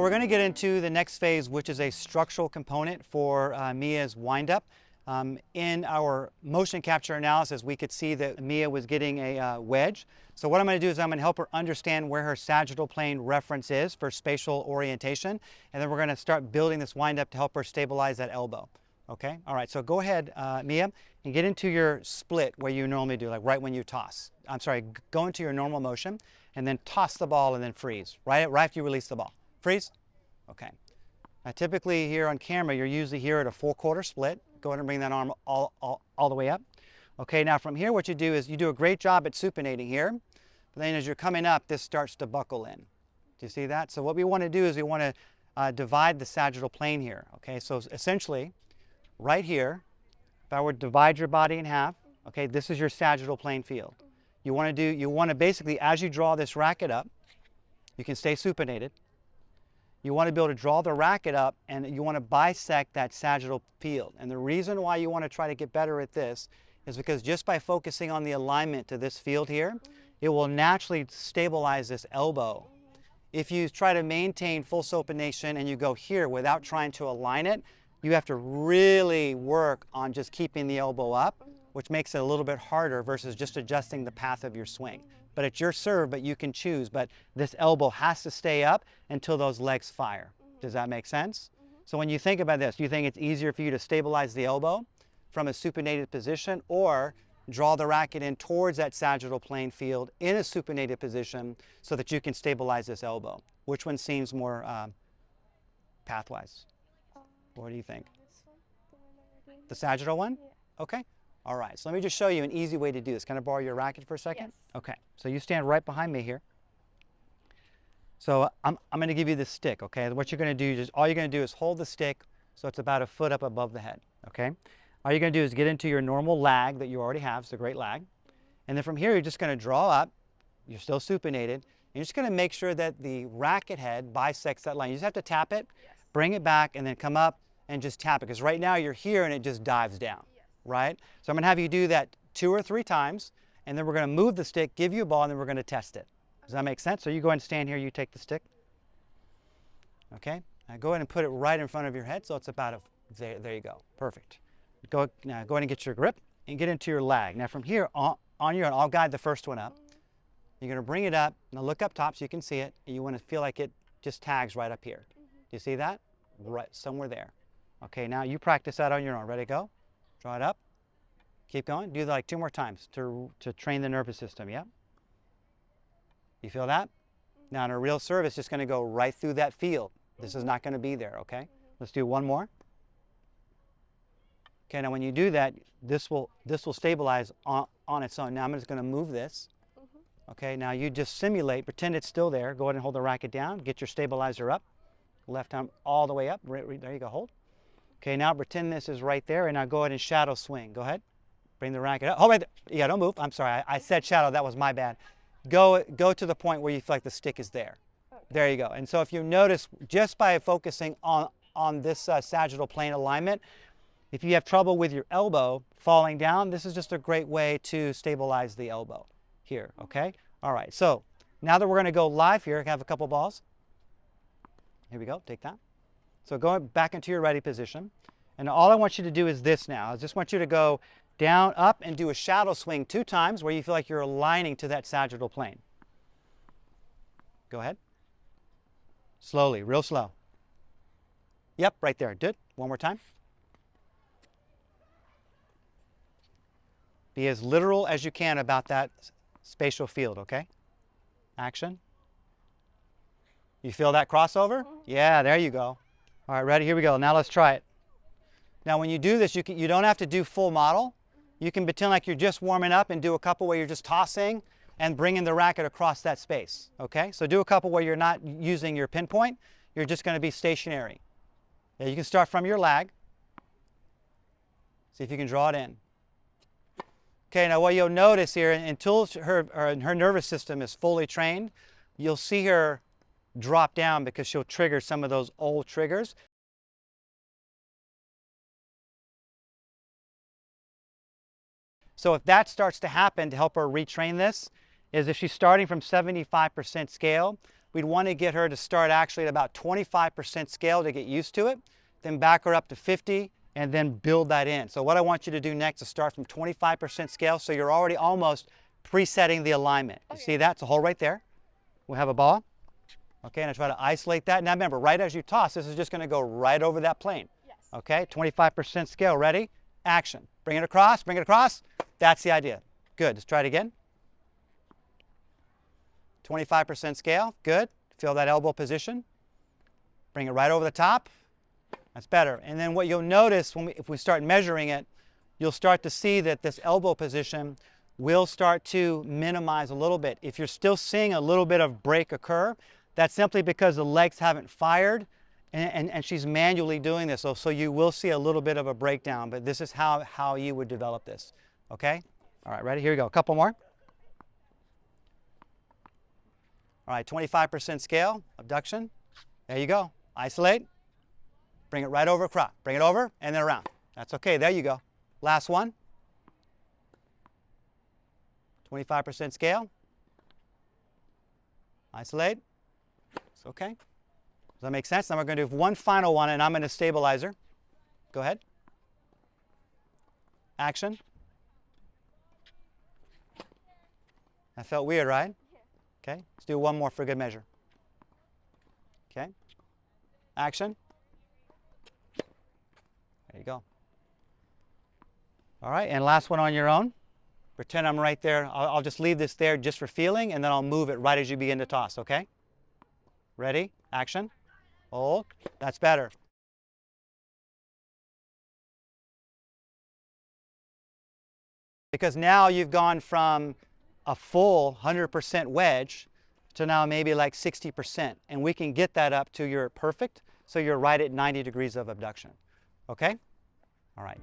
We're going to get into the next phase, which is a structural component for Mia's windup. In our motion capture analysis, we could see that Mia was getting a wedge. So what I'm going to do is I'm going to help her understand where her sagittal plane reference is for spatial orientation, and then we're going to start building this windup to help her stabilize that elbow. Okay? All right, so go ahead, Mia, and get into your split where you normally do, like right when you toss. I'm sorry, go into your normal motion, and then toss the ball and then freeze, right after you release the ball. Freeze? Okay. Now typically here on camera, you're usually here at a 4/4 split. Go ahead and bring that arm all the way up. Okay, now from here what you do is you do a great job at supinating here, but then as you're coming up, this starts to buckle in. Do you see that? So what we want to do is we want to divide the sagittal plane here. Okay, so essentially, right here, if I were to divide your body in half, okay, this is your sagittal plane field. You want to basically, as you draw this racket up, you can stay supinated. You want to be able to draw the racket up and you want to bisect that sagittal field. And the reason why you want to try to get better at this is because just by focusing on the alignment to this field here, it will naturally stabilize this elbow. If you try to maintain full supination and you go here without trying to align it, you have to really work on just keeping the elbow up, which makes it a little bit harder versus just adjusting the path of your swing. But it's your serve, but you can choose. But this elbow has to stay up until those legs fire. Does that make sense? So when you think about this, do you think it's easier for you to stabilize the elbow from a supinated position or draw the racket in towards that sagittal plane field in a supinated position so that you can stabilize this elbow? Which one seems more pathwise? What do you think? The sagittal one? Okay. All right, so let me just show you an easy way to do this. Can I borrow your racket for a second? Yes. Okay, so you stand right behind me here. So I'm going to give you this stick, okay? What you're going to do, all you're going to do is hold the stick so it's about a foot up above the head, okay? All you're going to do is get into your normal lag that you already have. It's a great lag. And then from here, you're just going to draw up. You're still supinated. And you're just going to make sure that the racket head bisects that line. You just have to tap it, bring it back, and then come up and just tap it. Because right now you're here and it just dives down. Right? So I'm going to have you do that 2 or 3 times, and then we're going to move the stick, give you a ball, and then we're going to test it. Does that make sense? So you go ahead and stand here, you take the stick. Okay? Now go ahead and put it right in front of your head, so it's about there you go. Perfect. Now go ahead and get your grip and get into your lag. Now from here, on your own, I'll guide the first one up. You're going to bring it up. Now look up top so you can see it, and you want to feel like it just tags right up here. Do you see that? Right, somewhere there. Okay, now you practice that on your own. Ready to go? Draw it up. Keep going. Do that like 2 more times to train the nervous system. Yep. You feel that? Now in a real serve, it's just going to go right through that field. This is not going to be there, okay? Let's do one more. Okay, now when you do that, this will stabilize on its own. Now I'm just going to move this. Okay, now you just simulate, pretend it's still there. Go ahead and hold the racket down. Get your stabilizer up. Left arm all the way up. There you go. Hold. Okay, now pretend this is right there, and now go ahead and shadow swing. Go ahead. Bring the racket up. Hold right there. Yeah, don't move. I'm sorry. I said shadow. That was my bad. Go to the point where you feel like the stick is there. Okay. There you go. And so if you notice, just by focusing on this sagittal plane alignment, if you have trouble with your elbow falling down, this is just a great way to stabilize the elbow here, okay? All right, so now that we're going to go live here, I have a couple balls. Here we go. Take that. So go back into your ready position. And all I want you to do is this now. I just want you to go down, up, and do a shadow swing 2 times where you feel like you're aligning to that sagittal plane. Go ahead. Slowly, real slow. Yep, right there. Good. One more time. Be as literal as you can about that spatial field, okay? Action. You feel that crossover? Yeah, there you go. All right, ready? Here we go. Now let's try it. Now when you do this, you don't have to do full model. You can pretend like you're just warming up and do a couple where you're just tossing and bringing the racket across that space. Okay? So do a couple where you're not using your pinpoint. You're just going to be stationary. Yeah, you can start from your lag. See if you can draw it in. Okay, now what you'll notice here, until her nervous system is fully trained, you'll see her drop down because she'll trigger some of those old triggers. So if that starts to happen, to help her retrain this, is if she's starting from 75% scale, we'd want to get her to start actually at about 25% scale to get used to it, then back her up to 50, and then build that in. So what I want you to do next is start from 25% scale, so you're already almost presetting the alignment. You see that? It's a hole right there. We'll have a ball. Okay, and I try to isolate that. Now remember, right as you toss, this is just going to go right over that plane. Yes. Okay, 25% scale. Ready? Action. Bring it across, bring it across. That's the idea. Good. Let's try it again. 25% scale. Good. Feel that elbow position. Bring it right over the top. That's better. And then what you'll notice if we start measuring it, you'll start to see that this elbow position will start to minimize a little bit. If you're still seeing a little bit of break occur, that's simply because the legs haven't fired and she's manually doing this. So you will see a little bit of a breakdown, but this is how you would develop this. Okay? All right, ready? Here we go. A couple more. All right, 25% scale, abduction. There you go. Isolate. Bring it right over across. Bring it over and then around. That's okay. There you go. Last one. 25% scale. Isolate. It's okay. Does that make sense? Now we're going to do one final one, and I'm going to stabilize her. Go ahead. Action. That felt weird, right? Okay. Let's do one more for good measure. Okay. Action. There you go. All right, and last one on your own. Pretend I'm right there. I'll just leave this there just for feeling, and then I'll move it right as you begin to toss, okay? Ready? Action. Hold. That's better. Because now you've gone from a full 100% wedge to now maybe like 60%, and we can get that up to your perfect, so you're right at 90 degrees of abduction. Okay? All right.